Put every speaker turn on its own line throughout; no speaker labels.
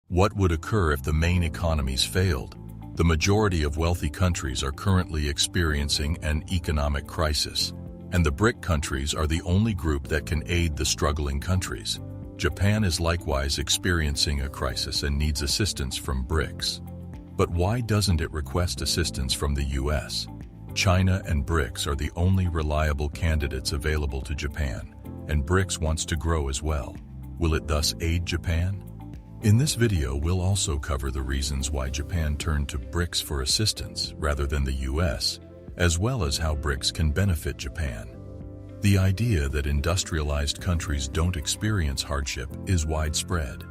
What would occur if the main economies failed? The majority of wealthy countries are currently experiencing an economic crisis, and the BRIC countries are the only group that can aid the struggling countries. Japan is likewise experiencing a crisis and needs assistance from BRICS. But why doesn't it request assistance from the US? China and BRICS are the only reliable candidates available to Japan, and BRICS wants to grow as well. Will it thus aid Japan? In this video, we'll also cover the reasons why Japan turned to BRICS for assistance rather than the US, as well as how BRICS can benefit Japan. The idea that industrialized countries don't experience hardship is widespread.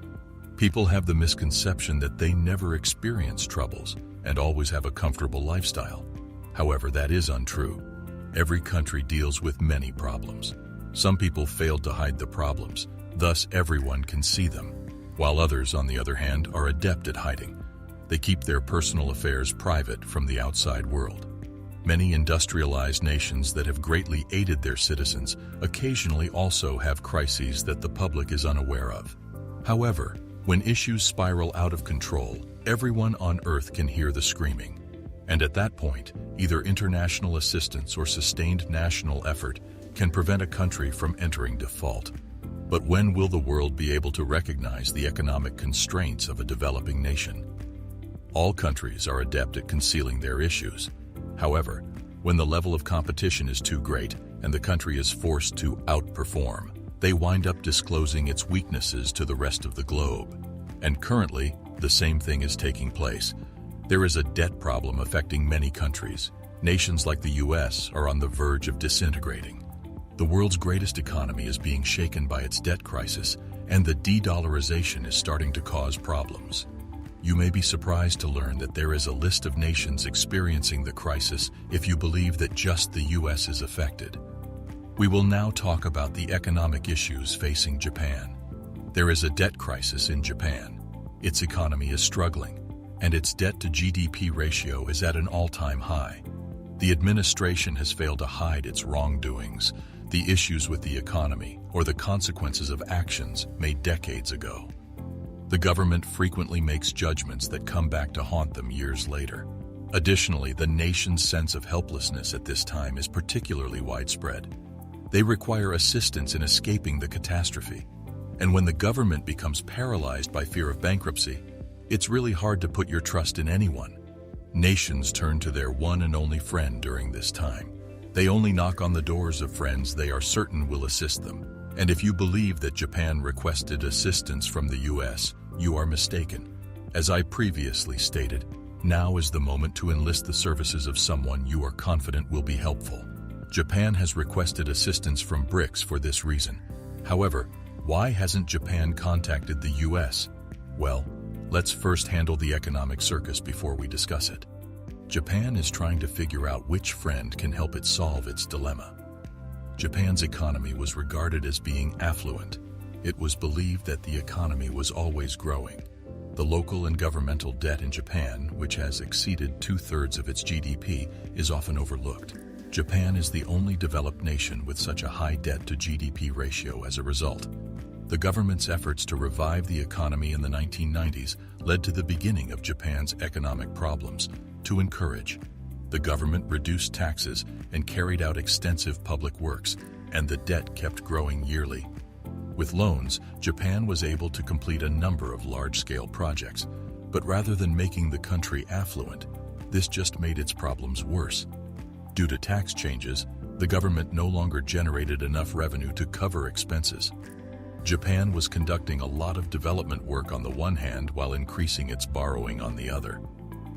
People have the misconception that they never experience troubles and always have a comfortable lifestyle. However, that is untrue. Every country deals with many problems. Some people fail to hide the problems, thus everyone can see them, while others, on the other hand, are adept at hiding. They keep their personal affairs private from the outside world. Many industrialized nations that have greatly aided their citizens occasionally also have crises that the public is unaware of. However, when issues spiral out of control, everyone on Earth can hear the screaming. And at that point, either international assistance or sustained national effort can prevent a country from entering default. But when will the world be able to recognize the economic constraints of a developing nation? All countries are adept at concealing their issues. However, when the level of competition is too great and the country is forced to outperform, they wind up disclosing its weaknesses to the rest of the globe. And currently, the same thing is taking place. There is a debt problem affecting many countries. Nations like the US are on the verge of disintegrating. The world's greatest economy is being shaken by its debt crisis, and the de-dollarization is starting to cause problems. You may be surprised to learn that there is a list of nations experiencing the crisis if you believe that just the US is affected. We will now talk about the economic issues facing Japan. There is a debt crisis in Japan. Its economy is struggling, and its debt-to-GDP ratio is at an all-time high. The administration has failed to hide its wrongdoings, the issues with the economy, or the consequences of actions made decades ago. The government frequently makes judgments that come back to haunt them years later. Additionally, the nation's sense of helplessness at this time is particularly widespread. They require assistance in escaping the catastrophe. And when the government becomes paralyzed by fear of bankruptcy, it's really hard to put your trust in anyone. Nations turn to their one and only friend during this time. They only knock on the doors of friends they are certain will assist them. And if you believe that Japan requested assistance from the US, you are mistaken. As I previously stated, now is the moment to enlist the services of someone you are confident will be helpful. Japan has requested assistance from BRICS for this reason. However, why hasn't Japan contacted the US? Well, let's first handle the economic circus before we discuss it. Japan is trying to figure out which friend can help it solve its dilemma. Japan's economy was regarded as being affluent. It was believed that the economy was always growing. The local and governmental debt in Japan, which has exceeded 2/3 of its GDP, is often overlooked. Japan is the only developed nation with such a high debt-to-GDP ratio as a result. The government's efforts to revive the economy in the 1990s led to the beginning of Japan's economic problems. To encourage, the government reduced taxes and carried out extensive public works, and the debt kept growing yearly. With loans, Japan was able to complete a number of large-scale projects, but rather than making the country affluent, this just made its problems worse. Due to tax changes, the government no longer generated enough revenue to cover expenses. Japan was conducting a lot of development work on the one hand while increasing its borrowing on the other.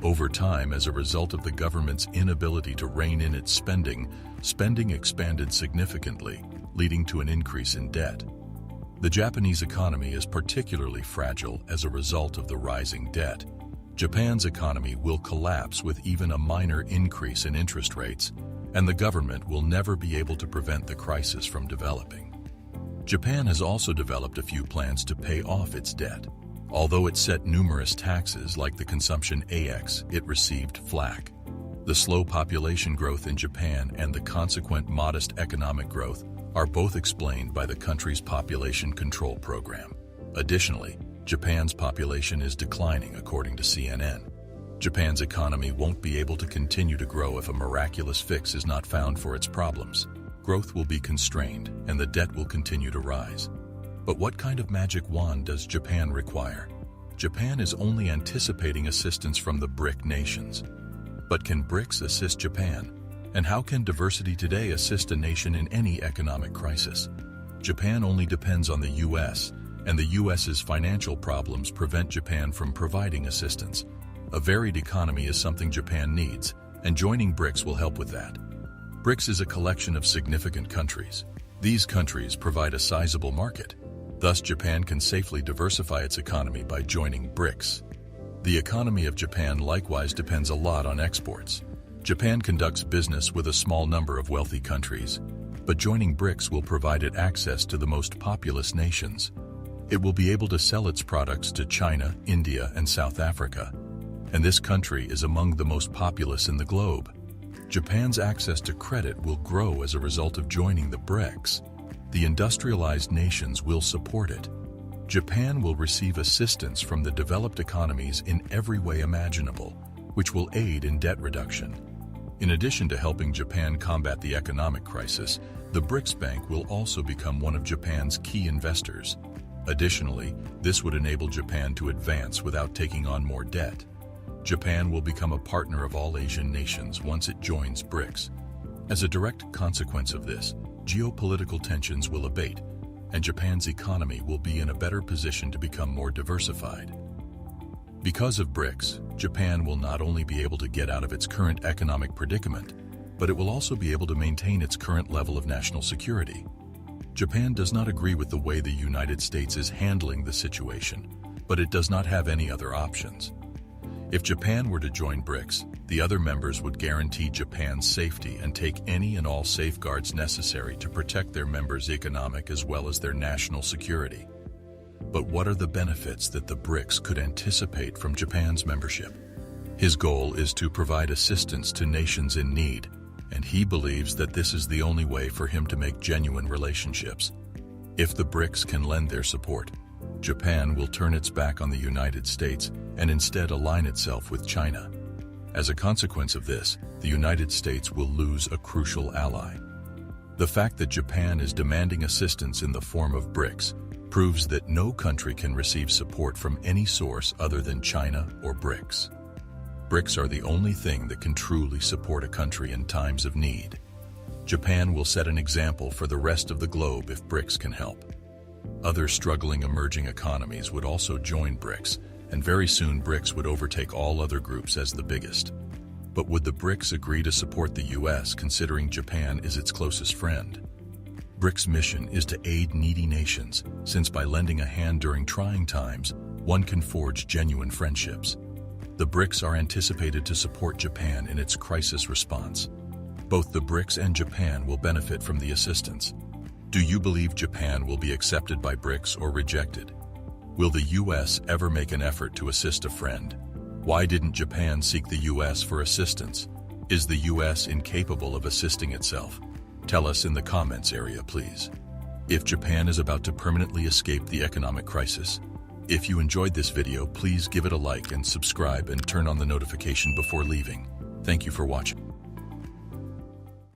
Over time, as a result of the government's inability to rein in its spending expanded significantly, leading to an increase in debt. The Japanese economy is particularly fragile as a result of the rising debt. Japan's economy will collapse with even a minor increase in interest rates, and the government will never be able to prevent the crisis from developing. Japan has also developed a few plans to pay off its debt. Although it set numerous taxes like the consumption tax, it received flack. The slow population growth in Japan and the consequent modest economic growth are both explained by the country's population control program. Additionally, Japan's population is declining according to CNN. Japan's economy won't be able to continue to grow if a miraculous fix is not found for its problems. Growth will be constrained and the debt will continue to rise. But what kind of magic wand does Japan require? Japan is only anticipating assistance from the BRIC nations. But can BRICS assist Japan? And how can diversity today assist a nation in any economic crisis? Japan only depends on the US, and the US's financial problems prevent Japan from providing assistance. A varied economy is something Japan needs, and joining BRICS will help with that. BRICS is a collection of significant countries. These countries provide a sizable market. Thus, Japan can safely diversify its economy by joining BRICS. The economy of Japan likewise depends a lot on exports. Japan conducts business with a small number of wealthy countries, but joining BRICS will provide it access to the most populous nations. It will be able to sell its products to China, India, and South Africa, and this country is among the most populous in the globe. Japan's access to credit will grow as a result of joining the BRICS. The industrialized nations will support it. Japan will receive assistance from the developed economies in every way imaginable, which will aid in debt reduction. In addition to helping Japan combat the economic crisis, the BRICS Bank will also become one of Japan's key investors. Additionally, this would enable Japan to advance without taking on more debt. Japan will become a partner of all Asian nations once it joins BRICS. As a direct consequence of this, geopolitical tensions will abate, and Japan's economy will be in a better position to become more diversified. Because of BRICS, Japan will not only be able to get out of its current economic predicament, but it will also be able to maintain its current level of national security. Japan does not agree with the way the United States is handling the situation, but it does not have any other options. If Japan were to join BRICS, the other members would guarantee Japan's safety and take any and all safeguards necessary to protect their members' economic as well as their national security. But what are the benefits that the BRICS could anticipate from Japan's membership? His goal is to provide assistance to nations in need, and he believes that this is the only way for him to make genuine relationships. If the BRICS can lend their support, Japan will turn its back on the United States and instead align itself with China. As a consequence of this, the United States will lose a crucial ally. The fact that Japan is demanding assistance in the form of BRICS proves that no country can receive support from any source other than China or BRICS. BRICS are the only thing that can truly support a country in times of need. Japan will set an example for the rest of the globe if BRICS can help. Other struggling emerging economies would also join BRICS, and very soon BRICS would overtake all other groups as the biggest. But would the BRICS agree to support the US considering Japan is its closest friend? BRICS' mission is to aid needy nations, since by lending a hand during trying times, one can forge genuine friendships. The BRICS are anticipated to support Japan in its crisis response. Both the BRICS and Japan will benefit from the assistance. Do you believe Japan will be accepted by BRICS or rejected? Will the US ever make an effort to assist a friend? Why didn't Japan seek the US for assistance? Is the US incapable of assisting itself? Tell us in the comments area, please. If Japan is about to permanently escape the economic crisis, if you enjoyed this video, please give it a like and subscribe and turn on the notification before leaving. Thank you for watching.